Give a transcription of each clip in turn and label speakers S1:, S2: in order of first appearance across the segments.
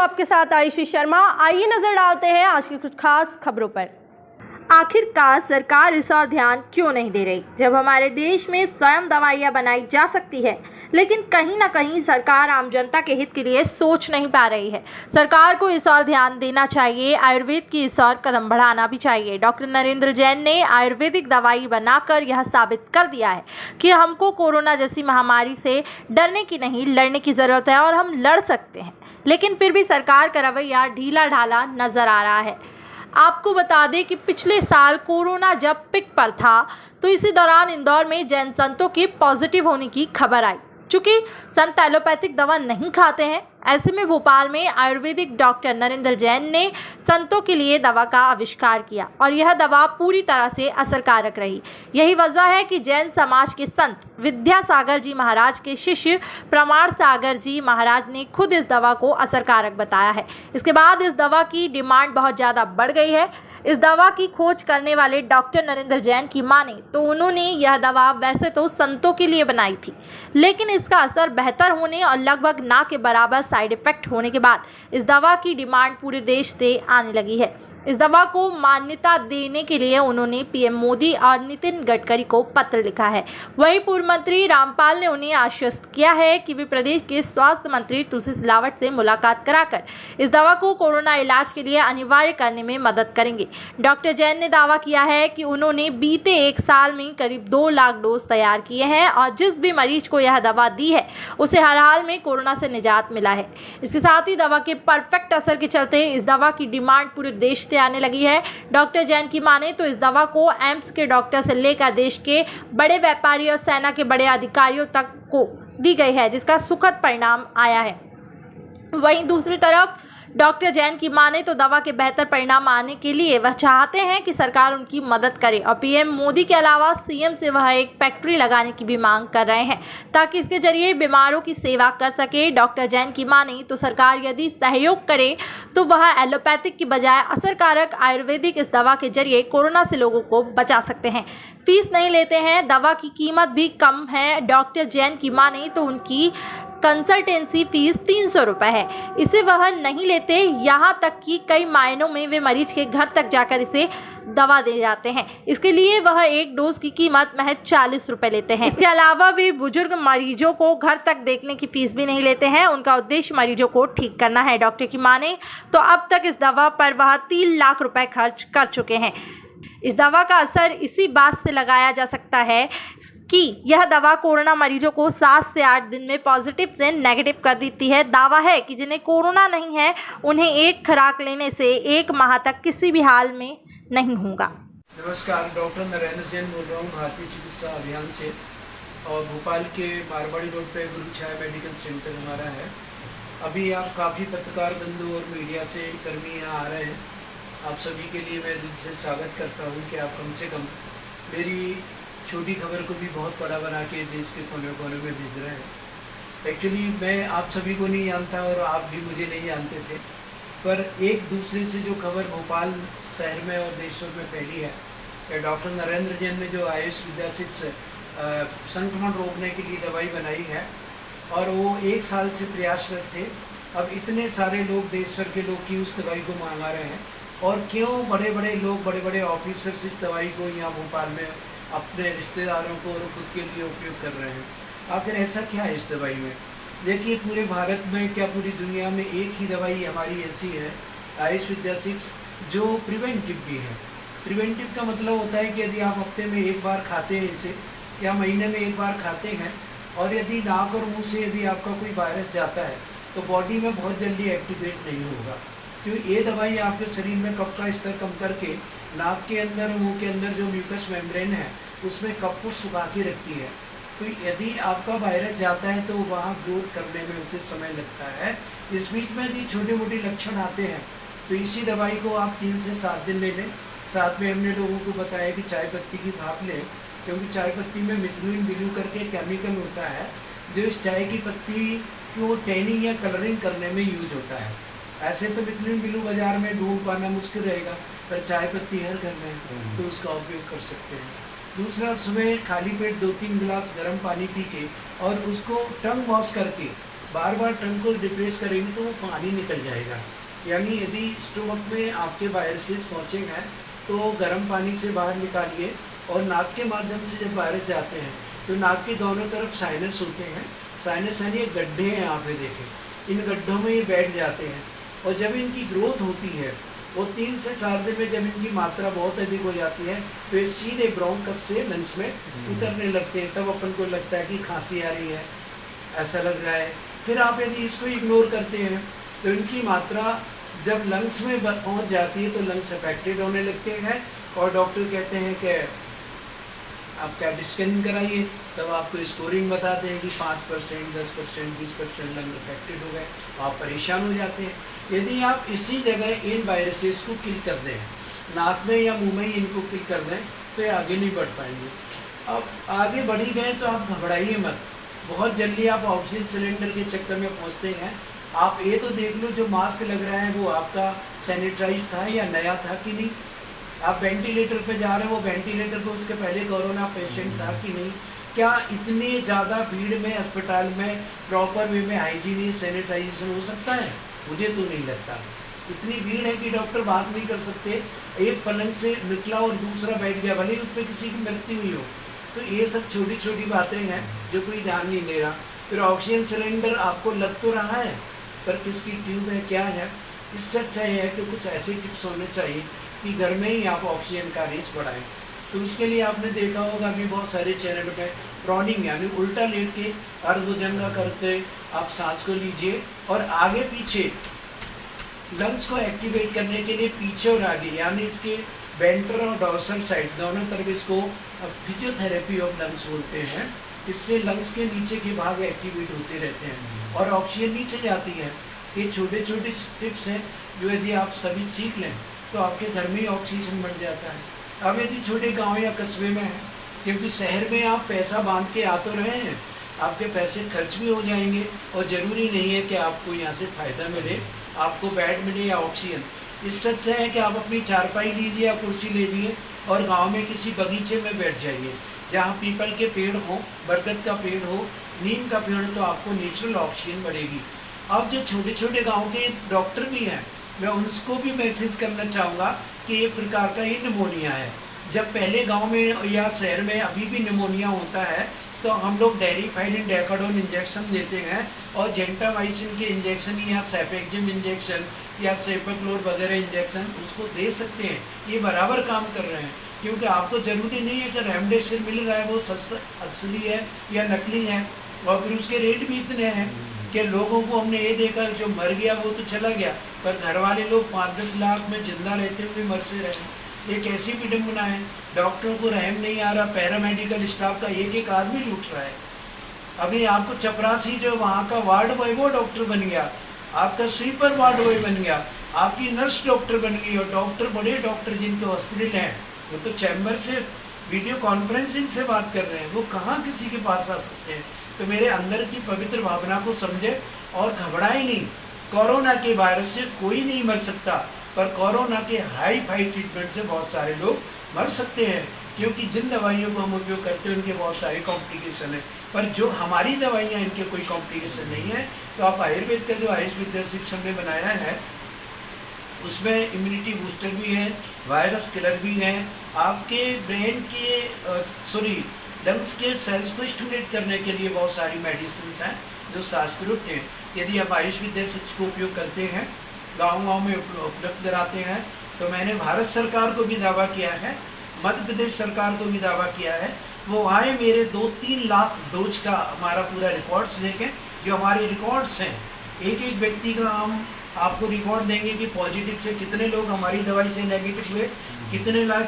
S1: आपके साथ आयुषी शर्मा। आइए नजर डालते हैं आज की कुछ खास खबरों पर। आखिरकार सरकार इस और ध्यान क्यों नहीं दे रही, जब हमारे देश में स्वयं दवाइयां बनाई जा सकती है, लेकिन कहीं ना कहीं सरकार आम जनता के हित के लिए सोच नहीं पा रही है। सरकार को इस और ध्यान देना चाहिए, आयुर्वेद की इस और कदम बढ़ाना भी चाहिए। डॉक्टर नरेंद्र जैन ने आयुर्वेदिक दवाई बनाकर यह साबित कर दिया है कि हमको कोरोना जैसी महामारी से डरने की नहीं, लड़ने की जरूरत है और हम लड़ सकते हैं। लेकिन फिर भी सरकार का रवैया ढीला ढाला नजर आ रहा है। आपको बता दें कि पिछले साल कोरोना जब पिक पर था तो इसी दौरान इंदौर में जैन संतों के पॉजिटिव होने की खबर आई। चूंकि संत एलोपैथिक दवा नहीं खाते हैं, ऐसे में भोपाल में आयुर्वेदिक डॉक्टर नरेंद्र जैन ने संतों के लिए दवा का आविष्कार किया और यह दवा पूरी तरह से असरकारक रही। यही वजह है कि जैन समाज के संत विद्यासागर जी महाराज के शिष्य प्रमाण सागर जी महाराज ने खुद इस दवा को असरकारक बताया है। इसके बाद इस दवा की डिमांड बहुत ज्यादा बढ़ गई है। इस दवा की खोज करने वाले डॉक्टर नरेंद्र जैन की माने तो उन्होंने यह दवा वैसे तो संतों के लिए बनाई थी, लेकिन इसका असर बेहतर होने और लगभग ना के बराबर साइड इफेक्ट होने के बाद इस दवा की डिमांड पूरे देश से आने लगी है। इस दवा को मान्यता देने के लिए उन्होंने पीएम मोदी और नितिन गडकरी को पत्र लिखा है। वहीं पूर्व मंत्री रामपाल ने उन्हें आश्वस्त किया है कि वे प्रदेश के स्वास्थ्य मंत्री तुलसी सिलावट से मुलाकात कराकर इस दवा को कोरोना इलाज के लिए अनिवार्य करने में मदद करेंगे। डॉक्टर जैन ने दावा किया है कि उन्होंने बीते एक साल में करीब 2 लाख डोज तैयार किए हैं और जिस भी मरीज को यह दवा दी है उसे हर हाल में कोरोना से निजात मिला है। इसके साथ ही दवा के परफेक्ट असर के चलते इस दवा की डिमांड पूरे देश से आने लगी है। डॉक्टर जैन की माने तो इस दवा को एम्स के डॉक्टर से लेकर देश के बड़े व्यापारी और सेना के बड़े अधिकारियों तक को दी गई है, जिसका सुखद परिणाम आया है। वहीं दूसरी तरफ डॉक्टर जैन की माने तो दवा के बेहतर परिणाम आने के लिए वह चाहते हैं कि सरकार उनकी मदद करे और पीएम मोदी के अलावा सीएम से वह एक फैक्ट्री लगाने की भी मांग कर रहे हैं ताकि इसके जरिए बीमारों की सेवा कर सके। डॉक्टर जैन की माने तो सरकार यदि सहयोग करे तो वह एलोपैथिक की बजाय असरकारक आयुर्वेदिक इस दवा के जरिए कोरोना से लोगों को बचा सकते हैं। फीस नहीं लेते हैं, दवा की कीमत भी कम है। डॉक्टर जैन की माने तो उनकी कंसल्टेंसी फीस 300 रुपए है, इसे वह नहीं लेते। यहाँ तक कि कई मायनों में वे मरीज के घर तक जाकर इसे दवा दे जाते हैं। इसके लिए वह एक डोज की कीमत महज 40 रुपए लेते हैं। इसके अलावा वे बुजुर्ग मरीजों को घर तक देखने की फीस भी नहीं लेते हैं। उनका उद्देश्य मरीजों को ठीक करना है। डॉक्टर की माने तो अब तक इस दवा पर वह 3 लाख रुपए खर्च कर चुके हैं। इस दवा का असर इसी बात से लगाया जा सकता है कि यह दवा कोरोना मरीजों को 7 से 8 दिन में पॉजिटिव से नेगेटिव कर देती है। दावा है कि जिन्हें कोरोना नहीं है उन्हें एक खुराक लेने से 1 माह तक किसी भी हाल में नहीं होगा।
S2: नमस्कार, डॉक्टर नरेंद्र जैन बोल रहा हूँ भारतीय चिकित्सा अभियान से और भोपाल के मारवाड़ी रोड पे गुरु छाया मेडिकल सेंटर हमारा है। अभी आप काफ़ी पत्रकार बंधु और मीडिया से कर्मी यहाँ आ रहे हैं। आप सभी के लिए मैं दिल से स्वागत करता हूँ कि आप कम से कम मेरी छोटी खबर को भी बहुत बड़ा बना के देश के कोने कोने में भेज रहे हैं। एक्चुअली मैं आप सभी को नहीं जानता और आप भी मुझे नहीं जानते थे, पर एक दूसरे से जो खबर भोपाल शहर में और देश भर में फैली है कि डॉक्टर नरेंद्र जैन ने जो आयुष विद्या से संक्रमण रोकने के लिए दवाई बनाई है और वो 1 साल से प्रयासरत थे। अब इतने सारे लोग, देश भर के लोग की उस दवाई को मंगा रहे हैं और क्यों बड़े बड़े लोग, बड़े बड़े ऑफिसर्स इस दवाई को यहाँ भोपाल में अपने रिश्तेदारों को और खुद के लिए उपयोग कर रहे हैं। आखिर ऐसा क्या है इस दवाई में? देखिए, पूरे भारत में क्या पूरी दुनिया में एक ही दवाई हमारी ऐसी है, आयुष विद्या 6, जो प्रिवेंटिव भी है। प्रिवेंटिव का मतलब होता है कि यदि आप हफ्ते में 1 बार खाते हैं इसे या महीने में 1 बार खाते हैं और यदि नाक और मुँह से यदि आपका कोई वायरस जाता है तो बॉडी में बहुत जल्दी एक्टिवेट नहीं होगा, क्योंकि ये दवाई आपके शरीर में कफ का स्तर कम करके नाक के अंदर, मुंह के अंदर जो म्यूकस मेम्ब्रेन है उसमें कफ को सुखा के रखती है। तो यदि आपका वायरस जाता है तो वहाँ ग्रोथ करने में उसे समय लगता है। इस बीच में यदि छोटे मोटे लक्षण आते हैं तो इसी दवाई को आप 3 से 7 दिन ले लें। साथ में हमने लोगों को बताया कि चाय पत्ती की भाप लें, क्योंकि चाय पत्ती में मिथाइल ब्लू करके केमिकल होता है जो इस चाय की पत्ती को टैनिंग या कलरिंग करने में यूज होता है। ऐसे तो मिथाइल ब्लू बाजार में ढूंढ पाना मुश्किल रहेगा, पर चाय पत्ती हर घर में है तो उसका उपयोग कर सकते हैं। दूसरा, सुबह खाली पेट 2-3 गिलास गर्म पानी पी के और उसको टंग वॉश करके बार बार टंग को डिप्रेस करेंगे तो वो पानी निकल जाएगा। यानी यदि स्टोमक में आपके वायरसेस पहुँचे हैं तो गर्म पानी से बाहर निकालिए, और नाक के माध्यम से जब वायरस जाते हैं तो नाक के दोनों तरफ साइनस होते हैं। साइनस यानी गड्ढे हैं, आप ये देखें, इन गड्ढों में ये बैठ जाते हैं, और जब इनकी ग्रोथ होती है वो 3 से 4 दिन में जब इनकी मात्रा बहुत अधिक हो जाती है तो ये सीधे ब्रोंकस से लंग्स में उतरने लगते हैं। तब अपन को लगता है कि खांसी आ रही है, ऐसा लग रहा है। फिर आप यदि इसको इग्नोर करते हैं तो इनकी मात्रा जब लंग्स में पहुंच जाती है तो लंग्स अफेक्टेड होने लगते हैं, और डॉक्टर कहते हैं कि आप कैट स्कैनिंग कराइए। तब आपको स्कोरिंग बताते हैं कि 5%, 10%, 20% लंग अफेक्टेड हो गए, आप परेशान हो जाते हैं। यदि आप इसी जगह इन वायरसेस को किल कर दें, नाक में या मुंह में ही इनको किल कर दें, तो ये आगे नहीं बढ़ पाएंगे। अब आगे बढ़ी गए तो आप घबराइए मत, बहुत जल्दी आप ऑक्सीजन सिलेंडर के चक्कर में पहुंचते हैं। आप ये तो देख लो जो मास्क लग रहा है वो आपका सैनिटाइज था या नया था कि नहीं। आप वेंटिलेटर पे जा रहे हो, वो वेंटिलेटर पे उसके पहले कोरोना पेशेंट था कि नहीं। क्या इतनी ज़्यादा भीड़ में अस्पताल में प्रॉपर वे में हाइजीन सैनिटाइजेशन हो सकता है? मुझे तो नहीं लगता। इतनी भीड़ है कि डॉक्टर बात नहीं कर सकते, एक पलंग से निकला और दूसरा बैठ गया, भले ही उस पर किसी की मृत्यु हुई हो। तो ये सब छोटी छोटी बातें हैं जो कोई ध्यान नहीं दे रहा। फिर ऑक्सीजन सिलेंडर आपको लग तो रहा है, पर किसकी ट्यूब है, क्या है। इससे अच्छा ये है कि कुछ ऐसे टिप्स होने चाहिए कि घर में ही आप ऑक्सीजन का रेस बढ़ाएं। तो उसके लिए आपने देखा होगा अभी बहुत सारे चैनल पे प्रॉनिंग यानी उल्टा लेट के अर्धभुजंगा करके आप सांस को लीजिए, और आगे पीछे लंग्स को एक्टिवेट करने के लिए पीछे और आगे यानी इसके वेंट्रल और डॉर्सल साइड दोनों तरफ इसको फिजियोथेरेपी ऑफ लंग्स बोलते हैं। इससे लंग्स के नीचे के भाग एक्टिवेट होते रहते हैं और ऑक्सीजन नीचे जाती है। ये छोटे छोटे टिप्स हैं जो यदि आप सभी सीख लें तो आपके घर में ही ऑक्सीजन बढ़ जाता है। अब यदि छोटे गांव या कस्बे में है, क्योंकि शहर में आप पैसा बांध के आ तो रहे हैं, आपके पैसे खर्च भी हो जाएंगे और ज़रूरी नहीं है कि आपको यहाँ से फ़ायदा मिले, आपको बेड मिले या ऑक्सीजन। इससे अच्छा है कि आप अपनी चारपाई लीजिए या कुर्सी लीजिए और गांव में किसी बगीचे में बैठ जाइए जहाँ पीपल के पेड़ हो, बरगद का पेड़ हो, नीम का पेड़ हो, तो आपको नेचुरल ऑक्सीजन बढ़ेगी। अब जो छोटे छोटे गाँव के डॉक्टर भी हैं, मैं उनको भी मैसेज करना चाहूँगा कि एक प्रकार का ही निमोनिया है। जब पहले गांव में या शहर में अभी भी निमोनिया होता है तो हम लोग डेरिफाइलिन डेकाडोन इंजेक्शन देते हैं और जेंटामाइसिन के इंजेक्शन या सेपेक्जिम इंजेक्शन या सेपेक्लोर वगैरह इंजेक्शन उसको दे सकते हैं। ये बराबर काम कर रहे हैं, क्योंकि आपको ज़रूरी नहीं है कि रेमडेसिविर मिल रहा है वो सस्ता असली है या नकली है, और फिर उसके रेट भी इतने हैं कि लोगों को हमने ये देखा जो मर गया वो तो चला गया, पर घर वाले लोग 5-10 लाख में जिंदा रहते हुए मर से रहे। ये कैसी विडम्बना है, डॉक्टरों को रहम नहीं आ रहा, पैरामेडिकल स्टाफ का एक एक आदमी लूट रहा है। अभी आपको चपरासी जो वहाँ का वार्ड बॉय वो डॉक्टर बन गया, आपका स्वीपर वार्ड बॉय बन गया, आपकी नर्स डॉक्टर बन गई, और डॉक्टर बड़े डॉक्टर जिनके हॉस्पिटल हैं वो तो चैम्बर से वीडियो कॉन्फ्रेंसिंग से बात कर रहे हैं, वो कहाँ किसी के पास आ सकते हैं। तो मेरे अंदर की पवित्र भावना को समझे और घबराए नहीं। कोरोना के वायरस से कोई नहीं मर सकता, पर कोरोना के हाई ट्रीटमेंट से बहुत सारे लोग मर सकते हैं, क्योंकि जिन दवाइयों को हम उपयोग करते हैं उनके बहुत सारे कॉम्प्लिकेशन है, पर जो हमारी दवाइयाँ इनके कोई कॉम्प्लिकेशन नहीं है। तो आप आयुर्वेद का जो आयुष विद्या शिक्षण में बनाया है उसमें इम्यूनिटी बूस्टर भी है, वायरस किलर भी है, आपके ब्रेन के लंग्स के सेल्स को स्टिमुलेट करने के लिए बहुत सारी मेडिसिन हैं जो शास्त्रोक्त हैं। यदि आप आयुष विद्या शिक्षा को उपयोग करते हैं, गाँव में उपलब्ध कराते हैं, तो मैंने भारत सरकार को भी दावा किया है, मध्य प्रदेश सरकार को भी दावा किया है, वो आए मेरे 2-3 लाख डोज का हमारा पूरा रिकॉर्ड्स देखें। जो हमारे रिकॉर्ड्स हैं एक एक व्यक्ति का हम आपको रिकॉर्ड देंगे कि पॉजिटिव से कितने लोग हमारी दवाई से नेगेटिव हुए, कितने लोग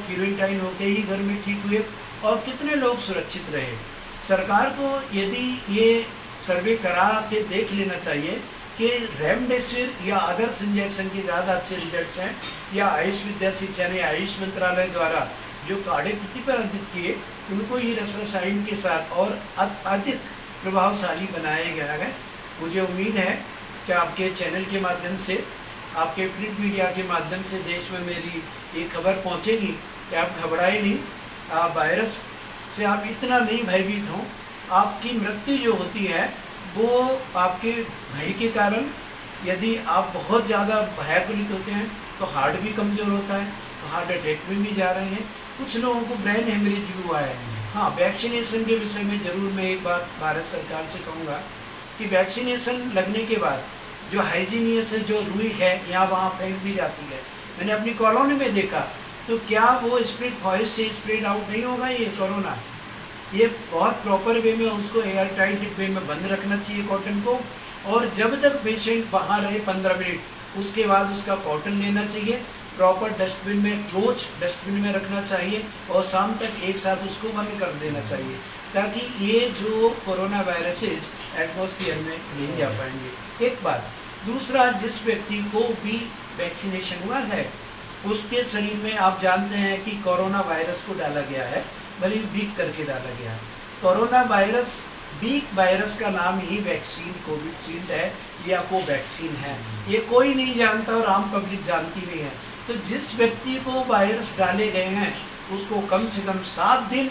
S2: क्यूरेंटाइन होके ही घर में ठीक हुए और कितने लोग सुरक्षित रहे। सरकार को यदि ये सर्वे करा के देख लेना चाहिए कि रेमडेसिविर या अदर्स इंजेक्शन के ज़्यादा अच्छे रिजल्ट्स हैं, या आयुष विद्या शिक्षा ने आयुष मंत्रालय द्वारा जो काढ़े प्रतिबंधित किए उनको ही रसायन के साथ और अधिक प्रभावशाली बनाया गया है। मुझे उम्मीद है कि आपके चैनल के माध्यम से, आपके प्रिंट मीडिया के माध्यम से देश में मेरी ये खबर पहुंचेगी कि आप घबराए नहीं, वायरस से आप इतना नहीं भयभीत हों। आपकी मृत्यु जो होती है वो आपके भय के कारण, यदि आप बहुत ज़्यादा भयभीत होते हैं तो हार्ट भी कमज़ोर होता है, तो हार्ट अटैक में भी जा रहे हैं। कुछ लोगों को ब्रेन हेमरेज भी हुआ है। हाँ, वैक्सीनेशन के विषय में ज़रूर मैं एक बात भारत सरकार से कहूँगा कि वैक्सीनेशन लगने के बाद जो हाइजीनियस है, जो रुई है, यहाँ वहाँ फेंक दी जाती है। मैंने अपनी कॉलोनी में देखा, तो क्या वो स्प्रेड फॉइस से स्प्रेड आउट नहीं होगा ये कोरोना? ये बहुत प्रॉपर वे में उसको एयर टाइट डिब्बे में बंद रखना चाहिए कॉटन को, और जब तक पेशेंट बाहर रहे 15 मिनट, उसके बाद उसका कॉटन लेना चाहिए, प्रॉपर डस्टबिन में, क्लोज डस्टबिन में रखना चाहिए, और शाम तक एक साथ उसको बंद कर देना चाहिए, ताकि ये जो कोरोना वायरसेज एटमॉस्फेयर में नहीं जा पाएंगे। एक बात। दूसरा, जिस व्यक्ति को भी वैक्सीनेशन हुआ है उसके शरीर में आप जानते हैं कि कोरोना वायरस को डाला गया है, भले बीक करके डाला गया है। कोरोना वायरस, बीक वायरस का नाम ही वैक्सीन कोविशील्ड है या कोवैक्सीन है। ये कोई नहीं जानता और आम पब्लिक जानती नहीं है। तो जिस व्यक्ति को वायरस डाले गए हैं उसको कम से कम 7 दिन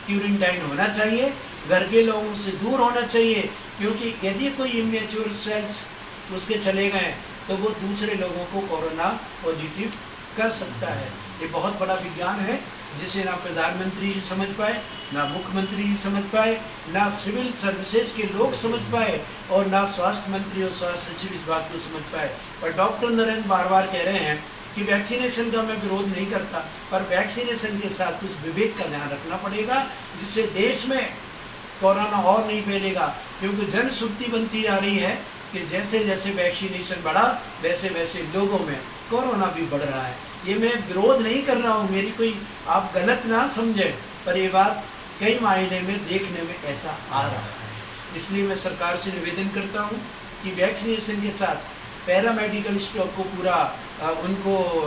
S2: क्वारंटाइन होना चाहिए, घर के लोगों से दूर होना चाहिए, क्योंकि यदि कोई इमेच्योर सेल्स उसके चले गए तो वो दूसरे लोगों को कोरोना पॉजिटिव कर सकता है। ये बहुत बड़ा विज्ञान है जिसे ना प्रधानमंत्री जी समझ पाए, ना मुख्यमंत्री जी समझ पाए, ना सिविल सर्विसेज के लोग समझ पाए, और ना स्वास्थ्य मंत्री और स्वास्थ्य सचिव इस बात को समझ पाए। पर डॉक्टर नरेंद्र बार बार कह रहे हैं कि वैक्सीनेशन का मैं विरोध नहीं करता, पर वैक्सीनेशन के साथ कुछ विवेक का ध्यान रखना पड़ेगा, जिससे देश में कोरोना और नहीं फैलेगा। क्योंकि जनशक्ति बनती जा रही है कि जैसे जैसे वैक्सीनेशन बढ़ा वैसे वैसे लोगों में कोरोना भी बढ़ रहा है। ये मैं विरोध नहीं कर रहा हूँ, मेरी कोई आप गलत ना समझें, पर ये बात कई मायने में देखने में ऐसा आ रहा है। इसलिए मैं सरकार से निवेदन करता हूँ कि वैक्सीनेशन के साथ पैरामेडिकल स्टाफ को पूरा उनको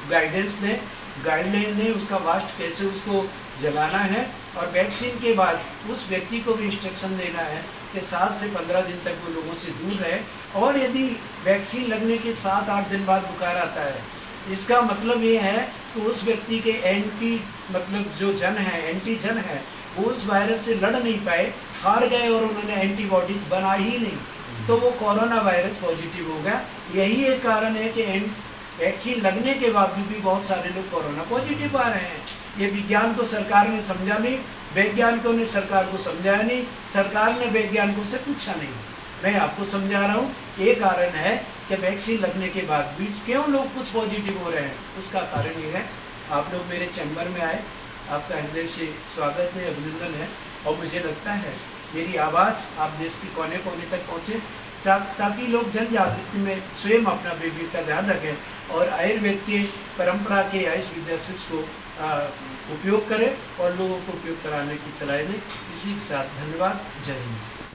S2: गाइडेंस दें, गाइडलाइन दें, उसका वास्ट कैसे उसको जलाना है, और वैक्सीन के बाद उस व्यक्ति को भी इंस्ट्रक्शन देना है कि 7 से 15 दिन तक वो लोगों से दूर रहे। और यदि वैक्सीन लगने के 7-8 दिन बाद बुखार आता है, इसका मतलब ये है कि उस व्यक्ति के एंटीजन है, वो उस वायरस से लड़ नहीं पाए, हार गए और उन्होंने एंटीबॉडीज बना ही नहीं, तो वो कोरोना वायरस पॉजिटिव हो गया। यही एक कारण है कि वैक्सीन लगने के बावजूद भी बहुत सारे लोग कोरोना पॉजिटिव आ रहे हैं। ये विज्ञान को सरकार ने समझा नहीं, वैज्ञानिकों ने सरकार को समझाया नहीं, सरकार ने वैज्ञानिकों से पूछा नहीं। मैं आपको समझा रहा हूँ, ये कारण है कि वैक्सीन लगने के बाद भी क्यों लोग कुछ पॉजिटिव हो रहे हैं। उसका कारण ये है, आप लोग मेरे चैम्बर में आए, आपका हृदय से स्वागत है, अभिनंदन है, और मुझे लगता है मेरी आवाज़ आप देश के कोने कोने तक पहुँचे, ताकि लोग जन जागृति में स्वयं अपना विवेक का ध्यान रखें और आयुर्वेद के परंपरा के आयुष विद्या को उपयोग करें और लोगों को उपयोग कराने की सलाह दें। इसी के साथ धन्यवाद। जय हिंद।